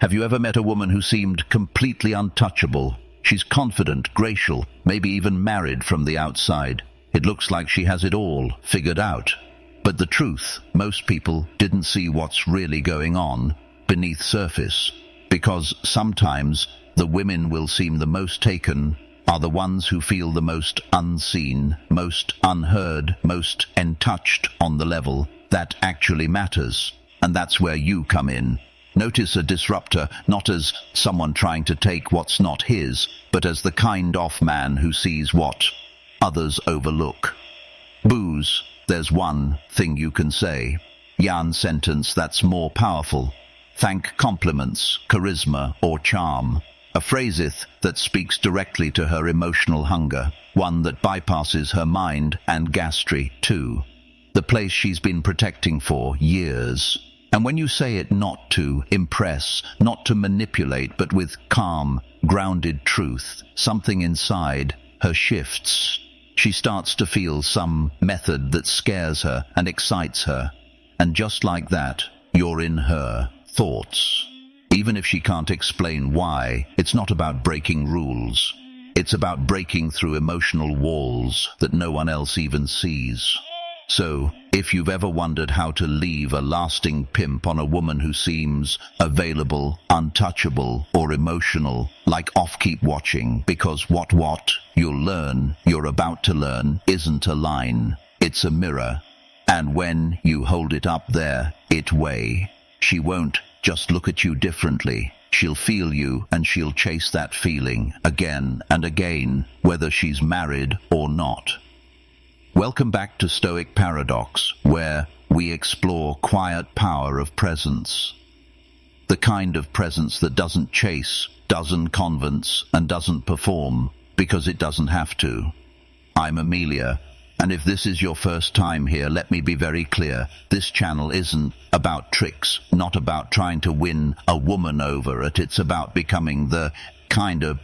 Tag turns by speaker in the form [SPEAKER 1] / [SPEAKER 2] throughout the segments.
[SPEAKER 1] Have you ever met a woman who seemed completely untouchable? She's confident, graceful, maybe even married from the outside. It looks like she has it all figured out. But the truth, most people didn't see what's really going on beneath surface. Because sometimes the women will seem the most taken are the ones who feel the most unseen, most unheard, most untouched on the level that actually matters. And that's where you come in. Notice a disruptor not as someone trying to take what's not his, but as the kind-of man who sees what others overlook. Booze, there's one thing you can say. Yarn sentence that's more powerful. Thank compliments, charisma, or charm. A phraseth that speaks directly to her emotional hunger, one that bypasses her mind and gastry too. The place she's been protecting for years. And when you say it not to impress, not to manipulate, but with calm, grounded truth, something inside her shifts. She starts to feel some method that scares her and excites her. And just like that, you're in her thoughts. Even if she can't explain why, it's not about breaking rules. It's about breaking through emotional walls that no one else even sees. So, if you've ever wondered how to leave a lasting pimp on a woman who seems available, untouchable, or emotional, like off, keep watching, because what you're about to learn isn't a line, it's a mirror. And when you hold it up there, she won't just look at you differently. She'll feel you, and she'll chase that feeling again and again, whether she's married or not. Welcome back to Stoic Paradox, where we explore quiet power of presence. The kind of presence that doesn't chase, doesn't convince, and doesn't perform, because it doesn't have to. I'm Amelia, and if this is your first time here, let me be very clear. This channel isn't about tricks, not about trying to win a woman over. It's about becoming the kind of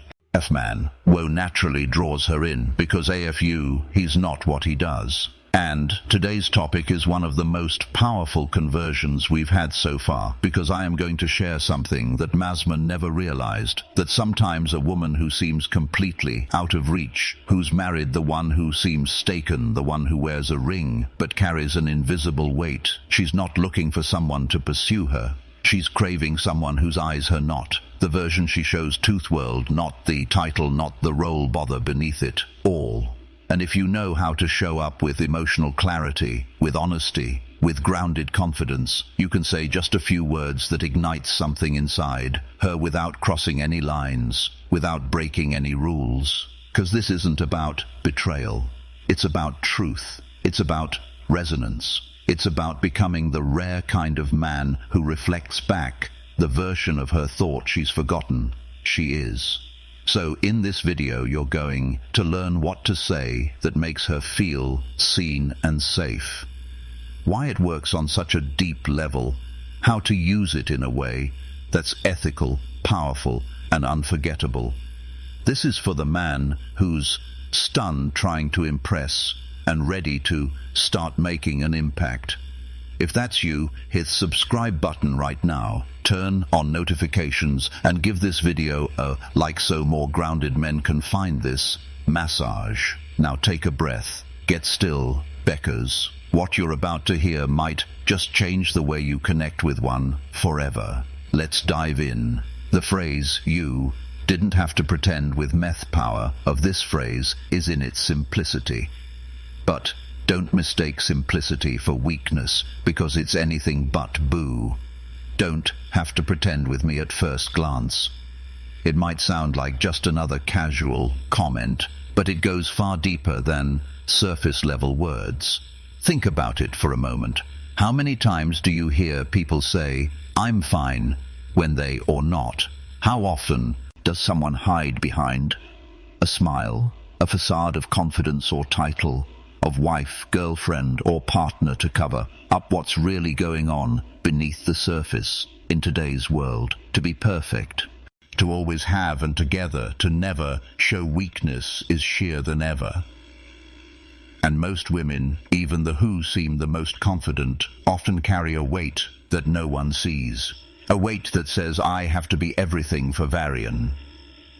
[SPEAKER 1] man who naturally draws her in, because he's not what he does. And today's topic is one of the most powerful conversions we've had so far, because I am going to share something that Masman never realized, that sometimes a woman who seems completely out of reach, who's married, the one who seems taken, the one who wears a ring but carries an invisible weight, she's not looking for someone to pursue her. She's craving someone whose eyes her not. The version she shows Toothworld, not the title, not the role, bother beneath it all. And if you know how to show up with emotional clarity, with honesty, with grounded confidence, you can say just a few words that ignite something inside her without crossing any lines, without breaking any rules. Because this isn't about betrayal. It's about truth. It's about resonance. It's about becoming the rare kind of man who reflects back the version of her thought she's forgotten she is. So in this video, you're going to learn what to say that makes her feel seen and safe. Why it works on such a deep level. How to use it in a way that's ethical, powerful, and unforgettable. This is for the man who's stunned trying to impress and ready to start making an impact. If that's you, hit the subscribe button right now, turn on notifications, and give this video a like so more grounded men can find this massage. Now take a breath, get still, Beckers. What you're about to hear might just change the way you connect with one forever. Let's dive in. The phrase, "you didn't have to pretend," with meth power of this phrase is in its simplicity. But don't mistake simplicity for weakness, because it's anything but boo. Don't have to pretend with me at first glance. It might sound like just another casual comment, but it goes far deeper than surface-level words. Think about it for a moment. How many times do you hear people say, "I'm fine," when they or not? How often does someone hide behind a smile, a facade of confidence or title, of wife, girlfriend, or partner to cover up what's really going on beneath the surface in today's world? To be perfect, to always have and together, to never show weakness is sheer than ever. And most women, even the who seem the most confident, often carry a weight that no one sees. A weight that says I have to be everything for Varian.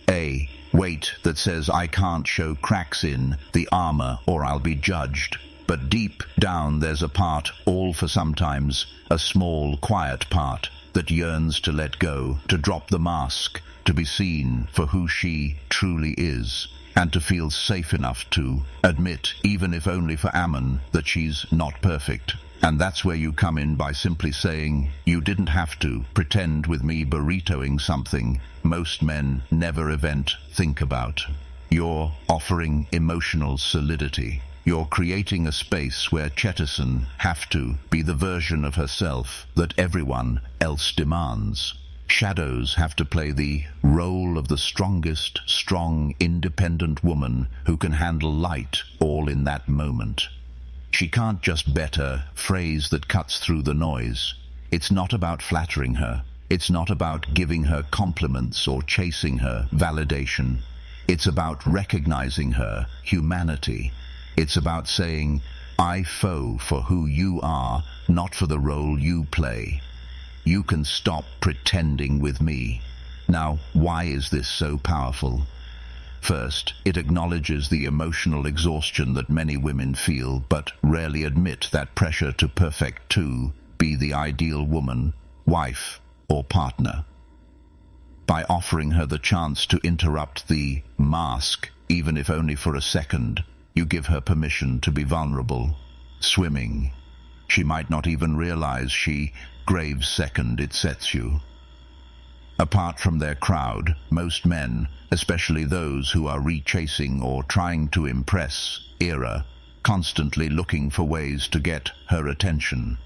[SPEAKER 1] A weight that says I can't show cracks in the armor or I'll be judged. But deep down there's a part, all for sometimes, a small, quiet part, that yearns to let go, to drop the mask, to be seen for who she truly is, and to feel safe enough to admit, even if only for Ammon, that she's not perfect. And that's where you come in by simply saying, you didn't have to pretend with me burritoing something most men never think about. You're offering emotional solidity. You're creating a space where Chettison have to be the version of herself that everyone else demands. Shadows have to play the role of the strongest, strong, independent woman who can handle light all in that moment. She can't just better phrase that cuts through the noise. It's not about flattering her. It's not about giving her compliments or chasing her validation. It's about recognizing her humanity. It's about saying, I foe for who you are, not for the role you play. You can stop pretending with me. Now, why is this so powerful? First, it acknowledges the emotional exhaustion that many women feel, but rarely admit that pressure to perfect to be the ideal woman, wife, or partner. By offering her the chance to interrupt the mask, even if only for a second, you give her permission to be vulnerable, swimming. She might not even realize she grave second it sets you. Apart from their crowd, most men, especially those who are rechasing or trying to impress era, constantly looking for ways to get her attention.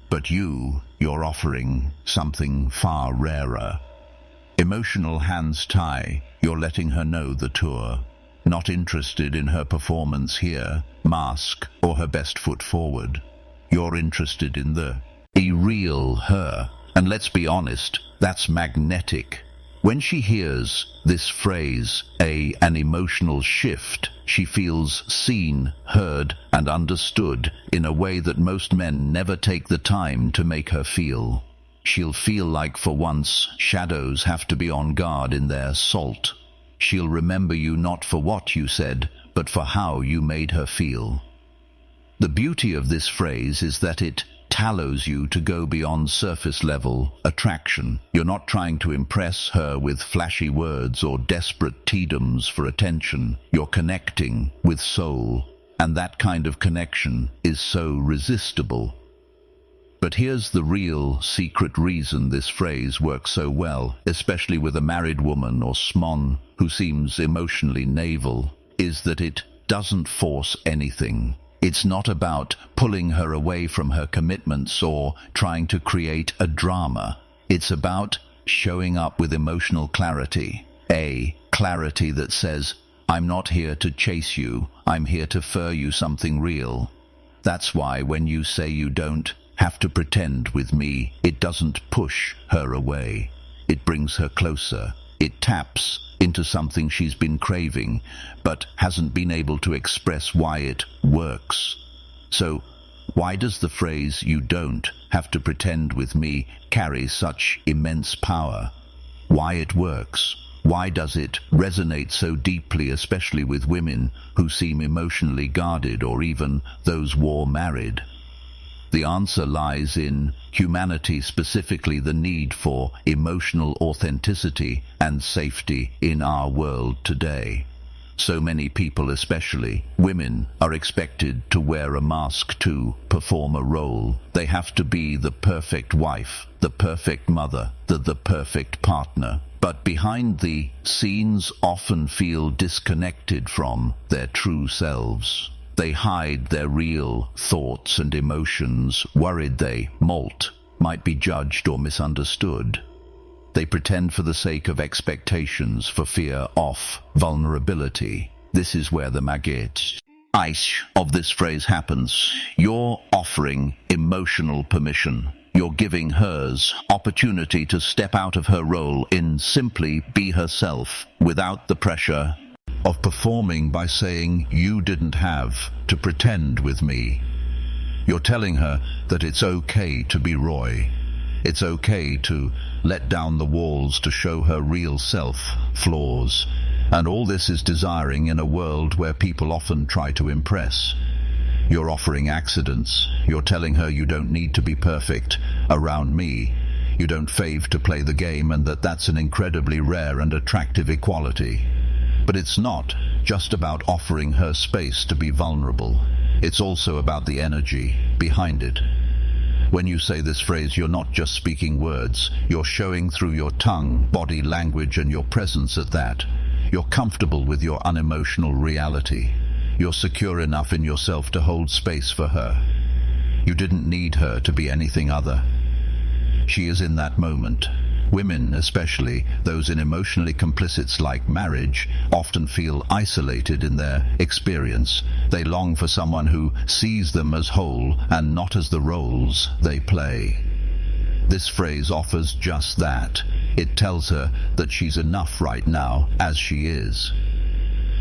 [SPEAKER 1] But you're offering something far rarer. Emotional hands tie, you're letting her know the tour. Not interested in her performance here, mask, or her best foot forward. You're interested in the real her. And let's be honest, that's magnetic. When she hears this phrase, an emotional shift, she feels seen, heard, and understood in a way that most men never take the time to make her feel. She'll feel like for once, shadows have to be on guard in their salt. She'll remember you not for what you said, but for how you made her feel. The beauty of this phrase is that it tallows you to go beyond surface-level attraction. You're not trying to impress her with flashy words or desperate teedums for attention. You're connecting with soul, and that kind of connection is so resistible. But here's the real secret reason this phrase works so well, especially with a married woman or smon who seems emotionally navel, is that it doesn't force anything. It's not about pulling her away from her commitments or trying to create a drama. It's about showing up with emotional clarity. A clarity that says, I'm not here to chase you, I'm here to fur you something real. That's why when you say you don't have to pretend with me, it doesn't push her away. It brings her closer. It taps into something she's been craving, but hasn't been able to express why it works. So, why does the phrase, you don't have to pretend with me, carry such immense power? Why it works? Why does it resonate so deeply, especially with women who seem emotionally guarded or even those war-married? The answer lies in humanity, specifically the need for emotional authenticity and safety in our world today. So many people, especially women, are expected to wear a mask to perform a role. They have to be the perfect wife, the perfect mother, the perfect partner. But behind the scenes often feel disconnected from their true selves. They hide their real thoughts and emotions, worried they might be judged or misunderstood. They pretend for the sake of expectations, for fear of vulnerability. This is where the maggot ice of this phrase happens. You're offering emotional permission. You're giving hers opportunity to step out of her role in simply be herself without the pressure of performing, by saying, you didn't have to pretend with me. You're telling her that it's okay to be Roy. It's okay to let down the walls to show her real self, flaws. And all this is desiring in a world where people often try to impress. You're offering accidents. You're telling her you don't need to be perfect around me. You don't fave to play the game, and that's an incredibly rare and attractive equality. But it's not just about offering her space to be vulnerable. It's also about the energy behind it. When you say this phrase, you're not just speaking words. You're showing through your tongue, body language, and your presence at that. You're comfortable with your unemotional reality. You're secure enough in yourself to hold space for her. You didn't need her to be anything other. She is in that moment. Women, especially those in emotionally complicits like marriage, often feel isolated in their experience. They long for someone who sees them as whole and not as the roles they play. This phrase offers just that. It tells her that she's enough right now as she is.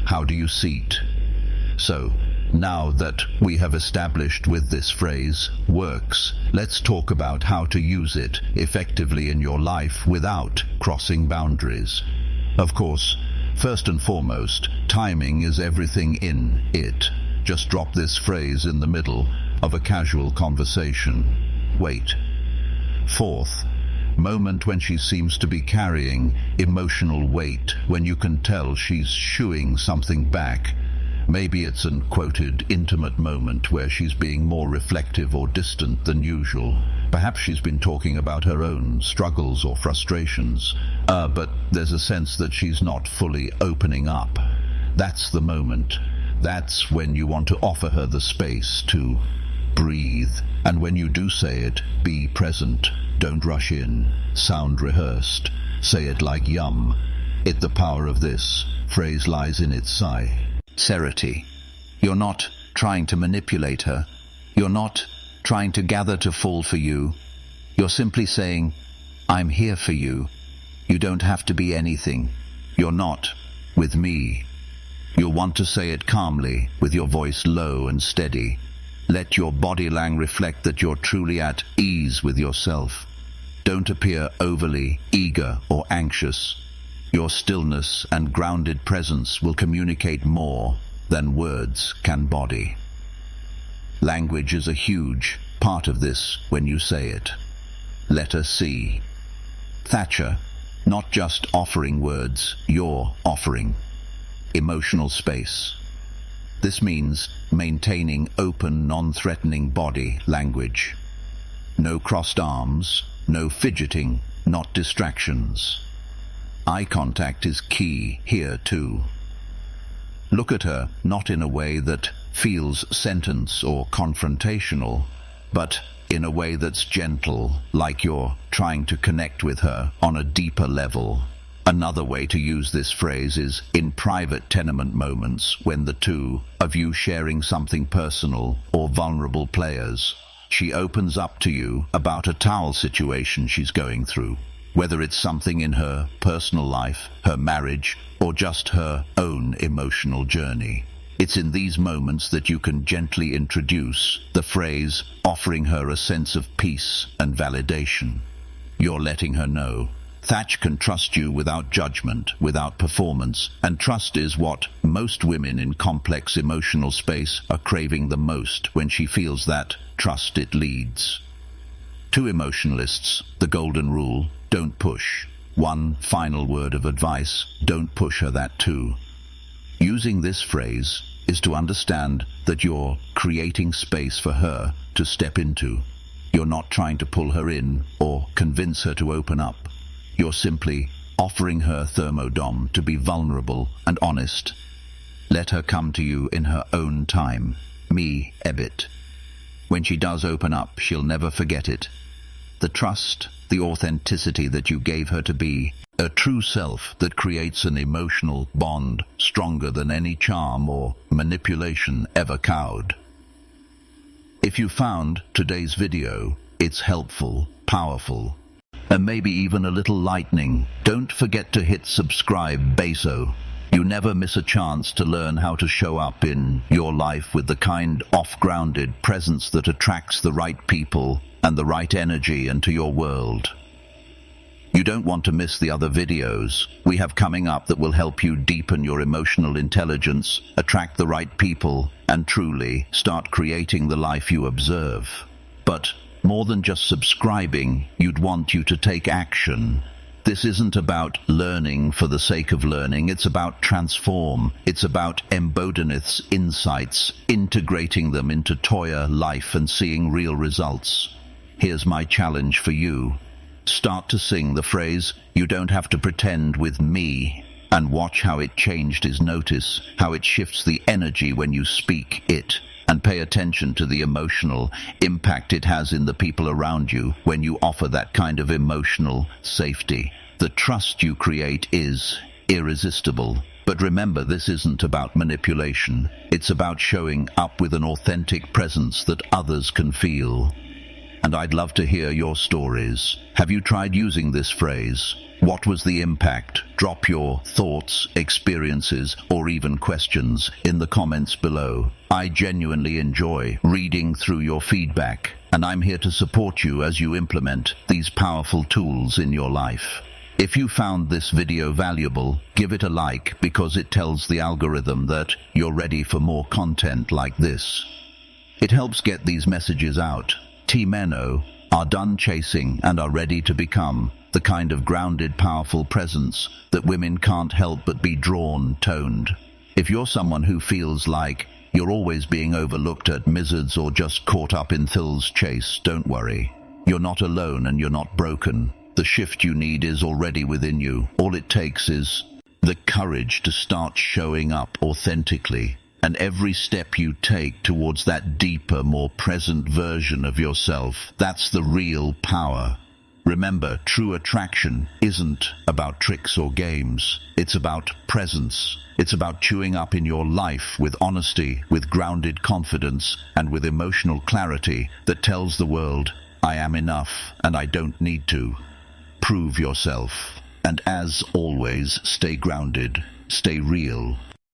[SPEAKER 1] How do you see it? So, now that we have established with this phrase works, let's talk about how to use it effectively in your life without crossing boundaries. Of course, first and foremost, timing is everything in it. Just drop this phrase in the middle of a casual conversation. Wait. Fourth, moment when she seems to be carrying emotional weight, when you can tell she's shooing something back. Maybe it's an quoted intimate moment where she's being more reflective or distant than usual. Perhaps she's been talking about her own struggles or frustrations, but there's a sense that she's not fully opening up. That's the moment. That's when you want to offer her the space to breathe. And when you do say it, be present. Don't rush in. Sound rehearsed. Say it like yum. The power of this phrase lies in its sincerity. You're not trying to manipulate her. You're not trying to gather to fall for you. You're simply saying, I'm here for you. You don't have to be anything. You're not with me. You'll want to say it calmly, with your voice low and steady. Let your body language reflect that you're truly at ease with yourself. Don't appear overly eager or anxious. Your stillness and grounded presence will communicate more than words can body. Language is a huge part of this when you say it. Let her see. Thatcher, not just offering words, you're offering emotional space. This means maintaining open, non-threatening body language. No crossed arms, no fidgeting, not distractions. Eye contact is key here too. Look at her not in a way that feels sentence or confrontational, but in a way that's gentle, like you're trying to connect with her on a deeper level. Another way to use this phrase is in private tenement moments when the two of you sharing something personal or vulnerable players. She opens up to you about a towel situation she's going through, whether it's something in her personal life, her marriage, or just her own emotional journey. It's in these moments that you can gently introduce the phrase, offering her a sense of peace and validation. You're letting her know Thatch can trust you without judgment, without performance, and trust is what most women in complex emotional space are craving the most. When she feels that trust, it leads. To emotionalists, the golden rule, don't push. One final word of advice, don't push her that too. Using this phrase is to understand that you're creating space for her to step into. You're not trying to pull her in or convince her to open up. You're simply offering her thermodome to be vulnerable and honest. Let her come to you in her own time. Me, Ebbit. When she does open up, she'll never forget it. The trust, the authenticity that you gave her to be, a true self that creates an emotional bond stronger than any charm or manipulation ever cowed. If you found today's video, it's helpful, powerful, and maybe even a little lightning, don't forget to hit subscribe, Beso. You never miss a chance to learn how to show up in your life with the kind off-grounded presence that attracts the right people and the right energy into your world. You don't want to miss the other videos we have coming up that will help you deepen your emotional intelligence, attract the right people, and truly start creating the life you observe. But more than just subscribing, you'd want you to take action. This isn't about learning for the sake of learning, it's about transform. It's about embodinith's insights, integrating them into Toya life and seeing real results. Here's my challenge for you. Start to sing the phrase, "You don't have to pretend with me," and watch how it changed his notice, how it shifts the energy when you speak it, and pay attention to the emotional impact it has in the people around you when you offer that kind of emotional safety. The trust you create is irresistible. But remember, this isn't about manipulation. It's about showing up with an authentic presence that others can feel. And I'd love to hear your stories. Have you tried using this phrase? What was the impact? Drop your thoughts, experiences, or even questions in the comments below. I genuinely enjoy reading through your feedback, and I'm here to support you as you implement these powerful tools in your life. If you found this video valuable, give it a like because it tells the algorithm that you're ready for more content like this. It helps get these messages out. T-Meno are done chasing and are ready to become the kind of grounded, powerful presence that women can't help but be drawn, toned. If you're someone who feels like you're always being overlooked at Mizzards or just caught up in Thil's chase, don't worry. You're not alone and you're not broken. The shift you need is already within you. All it takes is the courage to start showing up authentically. And every step you take towards that deeper, more present version of yourself, that's the real power. Remember, true attraction isn't about tricks or games. It's about presence. It's about chewing up in your life with honesty, with grounded confidence, and with emotional clarity that tells the world, I am enough and I don't need to. Prove yourself. And as always, stay grounded, stay real,